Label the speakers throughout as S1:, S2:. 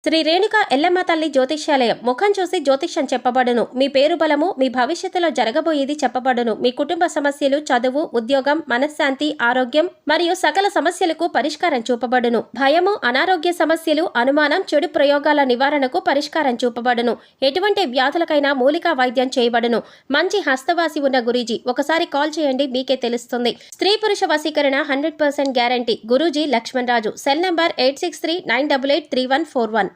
S1: శ్రీ రేణుక ఎల్లమ్మ తల్లి జ్యోతిష్యాలయం. ముఖం చూసి జ్యోతిష్యం చెప్పబడును. మీ పేరు బలము, మీ భవిష్యత్తులో జరగబోయేది చెప్పబడును. మీ కుటుంబ సమస్యలు, చదువు, ఉద్యోగం, మనశ్శాంతి, ఆరోగ్యం మరియు సకల సమస్యలకు పరిష్కారం చూపబడును. భయము, అనారోగ్య సమస్యలు, అనుమానం, చెడు ప్రయోగాల నివారణకు పరిష్కారం చూపబడును. ఎటువంటి వ్యాధులకైనా మూలికా వైద్యం చేయబడును. మంచి హస్తవాసి ఉన్న గురూజీ. ఒకసారి కాల్ చేయండి, మీకే తెలుస్తుంది. స్త్రీ పురుష వశీకరణ 100% గ్యారంటీ. గురూజీ లక్ష్మణ్ రాజు. Cell number 8639883141.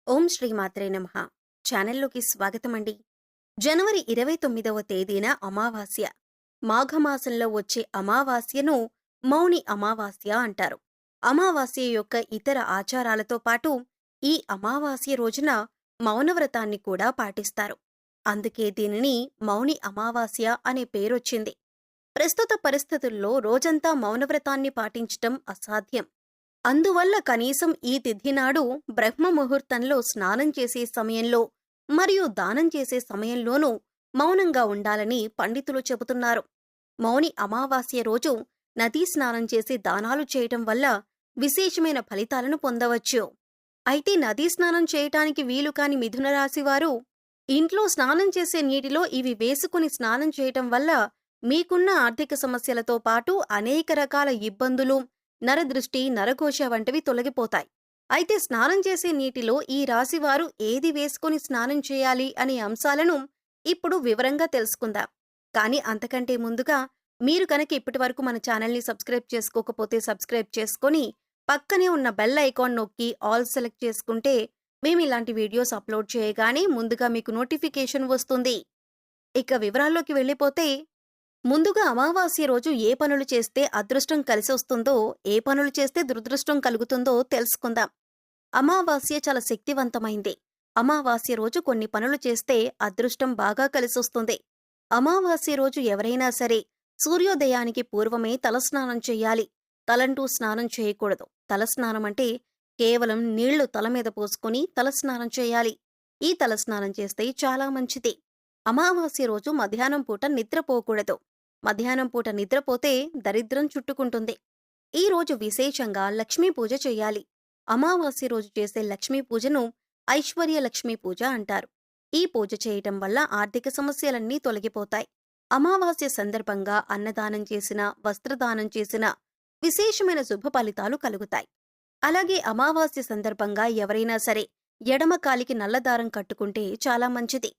S2: ఓం శ్రీ మాత్రే నమః. ఛానల్లోకి స్వాగతం అండి. జనవరి 29వ తేదీన అమావాస్య. మాఘమాసంలో వచ్చే అమావాస్యను మౌని అమావాస్య అంటారు. అమావాస్య యొక్క ఇతర ఆచారాలతో పాటు ఈ అమావాస్య రోజున మౌనవ్రతాన్ని కూడా పాటిస్తారు. అందుకే దీనిని మౌని అమావాస్య అనే పేరొచ్చింది. ప్రస్తుత పరిస్థితుల్లో రోజంతా మౌనవ్రతాన్ని పాటించటం అసాధ్యం. అందువల్ల కనీసం ఈ తిథి నాడు బ్రహ్మ ముహూర్తంలో స్నానం చేసే సమయంలో మరియు దానం చేసే సమయంలోనూ మౌనంగా ఉండాలని పండితులు చెబుతున్నారు. మౌని అమావాస్య రోజు నదీ స్నానం చేసి దానాలు చేయటం వల్ల విశేషమైన ఫలితాలను పొందవచ్చు. అయితే నదీ స్నానం చేయటానికి వీలు కాని మిథున రాశివారు ఇంట్లో స్నానం చేసే నీటిలో ఇవి వేసుకుని స్నానం చేయటం వల్ల మీకున్న ఆర్థిక సమస్యలతో పాటు అనేక రకాల ఇబ్బందులు, నరదృష్టి, నరఘోష వంటివి తొలగిపోతాయి. అయితే స్నానం చేసే నీటిలో ఈ రాశివారు ఏది వేసుకుని స్నానం చేయాలి అనే అంశాలను ఇప్పుడు వివరంగా తెలుసుకుందాం. కానీ అంతకంటే ముందుగా మీరు కనుక ఇప్పటివరకు మన ఛానల్ని సబ్స్క్రైబ్ చేసుకోకపోతే సబ్స్క్రైబ్ చేసుకొని పక్కనే ఉన్న బెల్ ఐకాన్ నొక్కి ఆల్ సెలెక్ట్ చేసుకుంటే మేము ఇలాంటి వీడియోస్ అప్లోడ్ చేయగానే ముందుగా మీకు నోటిఫికేషన్ వస్తుంది. ఇక వివరాల్లోకి వెళ్ళిపోతే, ముందుగా అమావాస్య రోజు ఏ పనులు చేస్తే అదృష్టం కలిసొస్తుందో, ఏ పనులు చేస్తే దురదృష్టం కలుగుతుందో తెలుసుకుందాం. అమావాస్య చాలా శక్తివంతమైంది. అమావాస్య రోజు కొన్ని పనులు చేస్తే అదృష్టం బాగా కలిసొస్తుంది. అమావాస్య రోజు ఎవరైనా సరే సూర్యోదయానికి పూర్వమే తలస్నానం చెయ్యాలి. తలంటూ స్నానం చేయకూడదు. తలస్నానం అంటే కేవలం నీళ్లు తల మీద పోసుకుని తలస్నానం చేయాలి. ఈ తలస్నానం చేస్తే చాలా మంచిది. అమావాస్య రోజు మధ్యాహ్నం పూట నిద్రపోకూడదు. మధ్యాహ్నం పూట నిద్రపోతే దరిద్రం చుట్టుకుంటుంది. ఈ రోజు విశేషంగా లక్ష్మీ పూజ చెయ్యాలి. అమావాస్య రోజు చేసే లక్ష్మీ పూజను ఐశ్వర్య లక్ష్మీ పూజ అంటారు. ఈ పూజ చేయటం వల్ల ఆర్థిక సమస్యలన్నీ తొలగిపోతాయి. అమావాస్య సందర్భంగా అన్నదానం చేసినా, వస్త్రదానం చేసినా విశేషమైన శుభ ఫలితాలు కలుగుతాయి. అలాగే అమావాస్య సందర్భంగా ఎవరైనా సరే ఎడమ కాలికి నల్లదారం కట్టుకుంటే చాలా మంచిది.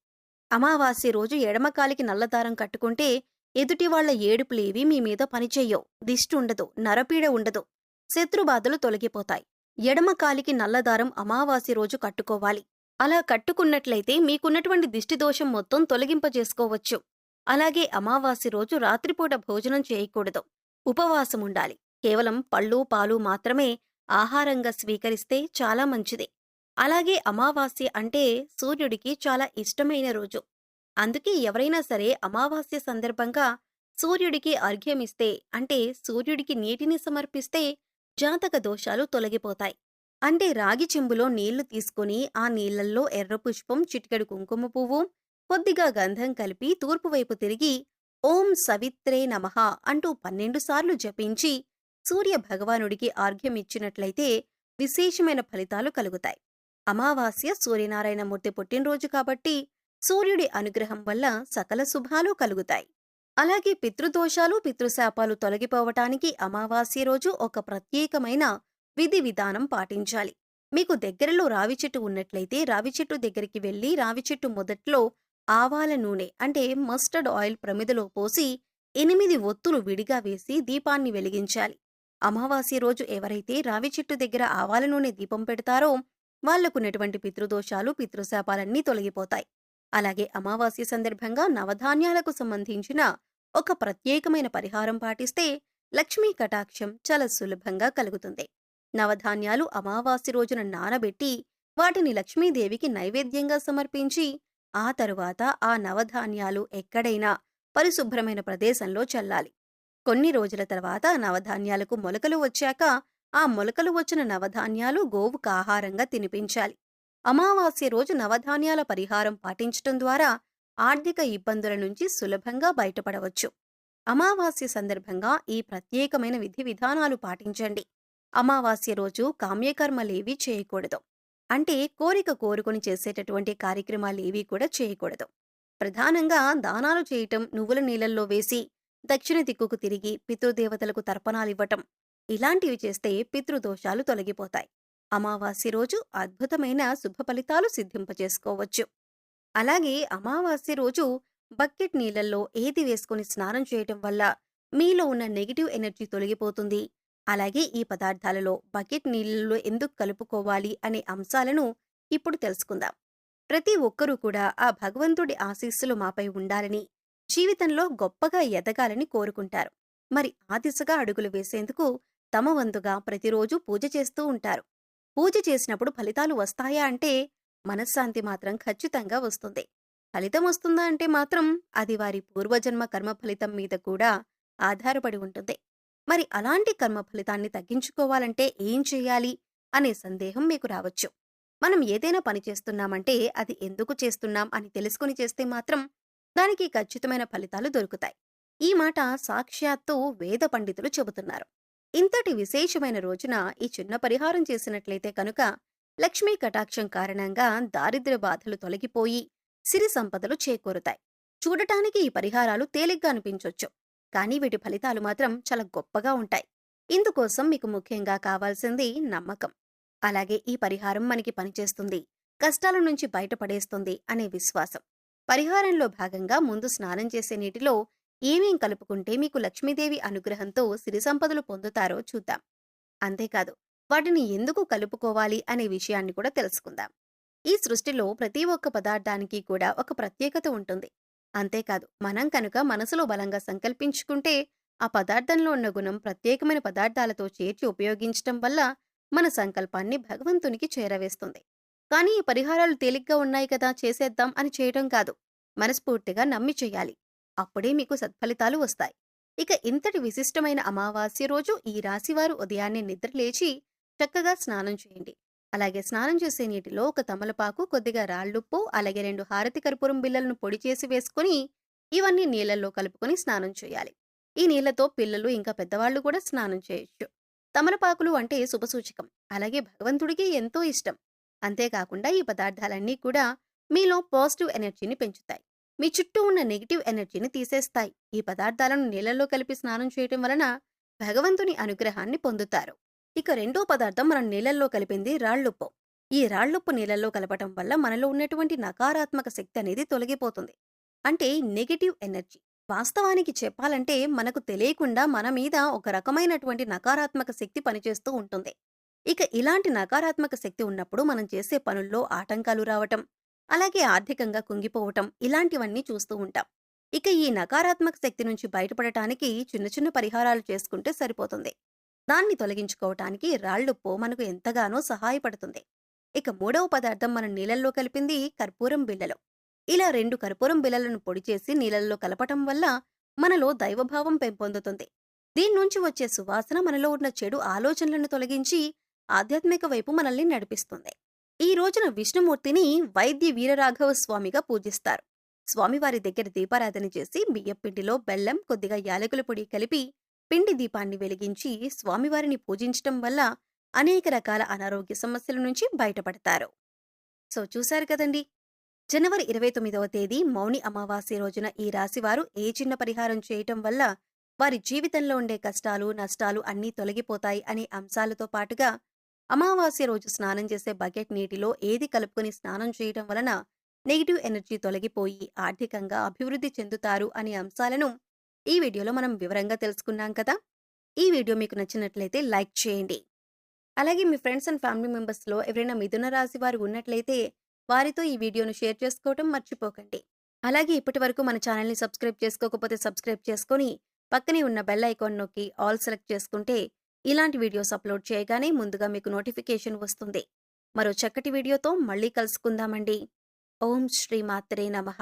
S2: అమావాస్య రోజు ఎడమ కాలికి నల్లదారం కట్టుకుంటే ఎదుటివాళ్ల ఏడుపులేవి మీ మీద పనిచెయ్యవు. దిష్టి ఉండదు, నరపీడ ఉండదు, శత్రుబాధలు తొలగిపోతాయి. ఎడమ కాలికి నల్లదారం అమావాస్య రోజు కట్టుకోవాలి. అలా కట్టుకున్నట్లయితే మీకున్నటువంటి దిష్టిదోషం మొత్తం తొలగింపజేసుకోవచ్చు. అలాగే అమావాస్య రోజు రాత్రిపూట భోజనం చేయకూడదు. ఉపవాసం ఉండాలి. కేవలం పళ్ళు, పాలు మాత్రమే ఆహారంగా స్వీకరిస్తే చాలా మంచిది. అలాగే అమావాస్య అంటే సూర్యుడికి చాలా ఇష్టమైన రోజు. అందుకే ఎవరైనా సరే అమావాస్య సందర్భంగా సూర్యుడికి అర్ఘ్యమిస్తే, అంటే సూర్యుడికి నీటిని సమర్పిస్తే జాతక దోషాలు తొలగిపోతాయి. అంటే రాగి చెంబులో నీళ్లు తీసుకుని ఆ నీళ్లల్లో ఎర్ర పుష్పం, చిటికెడు కుంకుమ పువ్వు, కొద్దిగా గంధం కలిపి తూర్పువైపు తిరిగి ఓం సవిత్రే నమః అంటూ 12 సార్లు జపించి సూర్య భగవానుడికి ఆర్ఘ్యమిచ్చినట్లయితే విశేషమైన ఫలితాలు కలుగుతాయి. అమావాస్య సూర్యనారాయణమూర్తి పుట్టినరోజు కాబట్టి సూర్యుడి అనుగ్రహం వల్ల సకల శుభాలు కలుగుతాయి. అలాగే పితృదోషాలు, పితృశాపాలు తొలగిపోవటానికి అమావాస్య రోజు ఒక ప్రత్యేకమైన విధి విధానం పాటించాలి. మీకు దగ్గరలో రావి చెట్టు ఉన్నట్లయితే రావి చెట్టు దగ్గరికి వెళ్లి రావి చెట్టు మొదట్లో ఆవాల నూనె అంటే మస్టర్డ్ ఆయిల్ ప్రమిదలో పోసి 8 ఒత్తులు విడిగా వేసి దీపాన్ని వెలిగించాలి. అమావాస్య రోజు ఎవరైతే రావి చెట్టు దగ్గర ఆవాల నూనె దీపం పెడతారో వాళ్లకున్నటువంటి పితృదోషాలు, పితృశాపాలన్నీ తొలగిపోతాయి. అలాగే అమావాస్య సందర్భంగా నవధాన్యాలకు సంబంధించిన ఒక ప్రత్యేకమైన పరిహారం పాటిస్తే లక్ష్మీ కటాక్షం చాలా సులభంగా కలుగుతుంది. నవధాన్యాలు అమావాస్య రోజున నానబెట్టి వాటిని లక్ష్మీదేవికి నైవేద్యంగా సమర్పించి ఆ తరువాత ఆ నవధాన్యాలు ఎక్కడైనా పరిశుభ్రమైన ప్రదేశంలో చల్లాలి. కొన్ని రోజుల తర్వాత నవధాన్యాలకు మొలకలు వచ్చాక ఆ మొలకలు వచ్చిన నవధాన్యాలు గోవుకు ఆహారంగా తినిపించాలి. అమావాస్య రోజు నవధాన్యాల పరిహారం పాటించటం ద్వారా ఆర్థిక ఇబ్బందుల నుంచి సులభంగా బయటపడవచ్చు. అమావాస్య సందర్భంగా ఈ ప్రత్యేకమైన విధి విధానాలు పాటించండి. అమావాస్య రోజు కామ్యకర్మలేవీ చేయకూడదు. అంటే కోరిక కోరుకొని చేసేటటువంటి కార్యక్రమాలు ఏవి కూడా చేయకూడదు. ప్రధానంగా దానాలు చేయటం, నువ్వుల నీళ్ళల్లో వేసి దక్షిణ దిక్కుకు తిరిగి పితృదేవతలకు తర్పణాలివ్వటం, ఇలాంటివి చేస్తే పితృదోషాలు తొలగిపోతాయి. అమావాస్య రోజు అద్భుతమైన శుభ ఫలితాలు సిద్ధింపచేసుకోవచ్చు. అలాగే అమావాస్య రోజు బకెట్ నీళ్ళల్లో ఏది వేసుకొని స్నానం చేయటం వల్ల మీలో ఉన్న నెగిటివ్ ఎనర్జీ తొలగిపోతుంది. అలాగే ఈ పదార్థాలలో బకెట్ నీళ్ళలో ఎందుకు కలుపుకోవాలి అనే అంశాలను ఇప్పుడు తెలుసుకుందాం. ప్రతి ఒక్కరూ కూడా ఆ భగవంతుడి ఆశీస్సులు మాపై ఉండాలని, జీవితంలో గొప్పగా ఎదగాలని కోరుకుంటారు. మరి ఆ దిశగా అడుగులు వేసేందుకు తమ వంతుగా ప్రతిరోజు పూజ చేస్తూ ఉంటారు. పూజ చేసినప్పుడు ఫలితాలు వస్తాయా అంటే మనశ్శాంతి మాత్రం ఖచ్చితంగా వస్తుంది. ఫలితం వస్తుందా అంటే మాత్రం అది వారి పూర్వజన్మ కర్మ ఫలితం మీద కూడా ఆధారపడి ఉంటుంది. మరి అలాంటి కర్మ ఫలితాన్ని తగ్గించుకోవాలంటే ఏం చేయాలి అనే సందేహం మీకు రావచ్చు. మనం ఏదైనా పని చేస్తున్నామంటే అది ఎందుకు చేస్తున్నాం అని తెలుసుకుని చేస్తే మాత్రం దానికి ఖచ్చితమైన ఫలితాలు దొరుకుతాయి. ఈ మాట సాక్షాత్తు వేద పండితులు చెబుతున్నారు. ఇంతటి విశేషమైన రోజున ఈ చిన్న పరిహారం చేసినట్లయితే కనుక లక్ష్మీ కటాక్షం కారణంగా దారిద్ర్య బాధలు తొలగిపోయి సిరి సంపదలు చేకూరుతాయి. చూడటానికి ఈ పరిహారాలు తేలిగ్గా అనిపించొచ్చు, కానీ వీటి ఫలితాలు మాత్రం చాలా గొప్పగా ఉంటాయి. ఇందుకోసం మీకు ముఖ్యంగా కావాల్సింది నమ్మకం. అలాగే ఈ పరిహారం మనకి పనిచేస్తుంది, కష్టాల నుంచి బయటపడేస్తుంది అనే విశ్వాసం. పరిహారంలో భాగంగా ముందు స్నానం చేసే నీటిలో ఏమేం కలుపుకుంటే మీకు లక్ష్మీదేవి అనుగ్రహంతో సిరి సంపదలు పొందుతారో చూద్దాం. అంతేకాదు వాటిని ఎందుకు కలుపుకోవాలి అనే విషయాన్ని కూడా తెలుసుకుందాం. ఈ సృష్టిలో ప్రతి ఒక్క పదార్థానికి కూడా ఒక ప్రత్యేకత ఉంటుంది. అంతేకాదు మనం కనుక మనసులో బలంగా సంకల్పించుకుంటే ఆ పదార్థంలో ఉన్న గుణం ప్రత్యేకమైన పదార్థాలతో చేర్చి ఉపయోగించటం వల్ల మన సంకల్పాన్ని భగవంతునికి చేరవేస్తుంది. కానీ ఈ పరిహారాలు తేలిగ్గా ఉన్నాయి కదా చేసేద్దాం అని చేయడం కాదు, మనస్ఫూర్తిగా నమ్మి చేయాలి. అప్పుడే మీకు సత్ఫలితాలు వస్తాయి. ఇక ఇంతటి విశిష్టమైన అమావాస్య రోజు ఈ రాశివారు ఉదయాన్నే నిద్రలేచి చక్కగా స్నానం చేయండి. అలాగే స్నానం చేసే నీటిలో ఒక తమలపాకు, కొద్దిగా రాళ్లుప్పు, అలాగే 2 హారతి కర్పూరం బిళ్ళలను పొడి చేసి వేసుకుని ఇవన్నీ నీళ్లలో కలుపుకొని స్నానం చేయాలి. ఈ నీళ్లతో పిల్లలు ఇంకా పెద్దవాళ్లు కూడా స్నానం చేయొచ్చు. తమలపాకులు అంటే శుభసూచకం, అలాగే భగవంతుడికి ఎంతో ఇష్టం. అంతేకాకుండా ఈ పదార్థాలన్నీ కూడా మీలో పాజిటివ్ ఎనర్జీని పెంచుతాయి, మీ చుట్టూ ఉన్న నెగిటివ్ ఎనర్జీని తీసేస్తాయి. ఈ పదార్థాలను నీళ్లలో కలిపి స్నానం చేయటం వలన భగవంతుని అనుగ్రహాన్ని పొందుతారు. ఇక రెండో పదార్థం మనం నీళ్లలో కలిపింది రాళ్లుప్పు. ఈ రాళ్లుప్పు నీళ్లలో కలపటం వల్ల మనలో ఉన్నటువంటి నకారాత్మక శక్తి అనేది తొలగిపోతుంది, అంటే నెగిటివ్ ఎనర్జీ. వాస్తవానికి చెప్పాలంటే మనకు తెలియకుండా మన మీద ఒక రకమైనటువంటి నకారాత్మక శక్తి పనిచేస్తూ ఉంటుంది. ఇక ఇలాంటి నకారాత్మక శక్తి ఉన్నప్పుడు మనం చేసే పనుల్లో ఆటంకాలు రావటం, అలాగే ఆర్థికంగా కుంగిపోవటం, ఇలాంటివన్నీ చూస్తూ ఉంటాం. ఇక ఈ నకారాత్మక శక్తి నుంచి బయటపడటానికి చిన్న చిన్న పరిహారాలు చేసుకుంటే సరిపోతుంది. దాన్ని తొలగించుకోవటానికి రాళ్లుప్పు మనకు ఎంతగానో సహాయపడుతుంది. ఇక మూడవ పదార్థం మనం నీళ్లలో కలిపింది కర్పూరం బిళ్ళలు. ఇలా 2 కర్పూరం బిళ్ళలను పొడి చేసి నీళ్లలో కలపటం వల్ల మనలో దైవభావం పెంపొందుతుంది. దీన్నుంచి వచ్చే సువాసన మనలో ఉన్న చెడు ఆలోచనలను తొలగించి ఆధ్యాత్మిక వైపు మనల్ని నడిపిస్తుంది. ఈ రోజున విష్ణుమూర్తిని వైద్య వీరరాఘవ స్వామిగా పూజిస్తారు. స్వామివారి దగ్గర దీపారాధన చేసి బియ్యపిండిలో బెల్లం, కొద్దిగా యాలకుల పొడి కలిపి పిండి దీపాన్ని వెలిగించి స్వామివారిని పూజించటం వల్ల అనేక రకాల అనారోగ్య సమస్యల నుంచి బయటపడతారు. సో చూశారు కదండి, జనవరి 29వ తేదీ మౌని అమావాస్య రోజున ఈ రాశివారు ఏ చిన్న పరిహారం చేయటం వల్ల వారి జీవితంలో ఉండే కష్టాలు, నష్టాలు అన్నీ తొలగిపోతాయి అనే అంశాలతో పాటుగా అమావాస్య రోజు స్నానం చేసే బకెట్ నీటిలో ఏది కలుపుకొని స్నానం చేయటం వలన నెగిటివ్ ఎనర్జీ తొలగిపోయి ఆర్థికంగా అభివృద్ధి చెందుతారు అనే అంశాలను ఈ వీడియోలో మనం వివరంగా తెలుసుకున్నాం కదా. ఈ వీడియో మీకు నచ్చినట్లయితే లైక్ చేయండి. అలాగే మీ ఫ్రెండ్స్ అండ్ ఫ్యామిలీ మెంబర్స్లో ఎవరైనా మిథున రాశి వారు ఉన్నట్లయితే వారితో ఈ వీడియోను షేర్ చేసుకోవటం మర్చిపోకండి. అలాగే ఇప్పటి వరకు మన ఛానల్ని సబ్స్క్రైబ్ చేసుకోకపోతే సబ్స్క్రైబ్ చేసుకొని పక్కనే ఉన్న బెల్ ఐకాన్ నొక్కి ఆల్ సెలెక్ట్ చేసుకుంటే ఇలాంటి వీడియోస్ అప్లోడ్ చేయగానే ముందుగా మీకు నోటిఫికేషన్ వస్తుంది. మరో చక్కటి వీడియోతో మళ్ళీ కలుసుకుందామండి. ఓం శ్రీ మాత్రే నమః.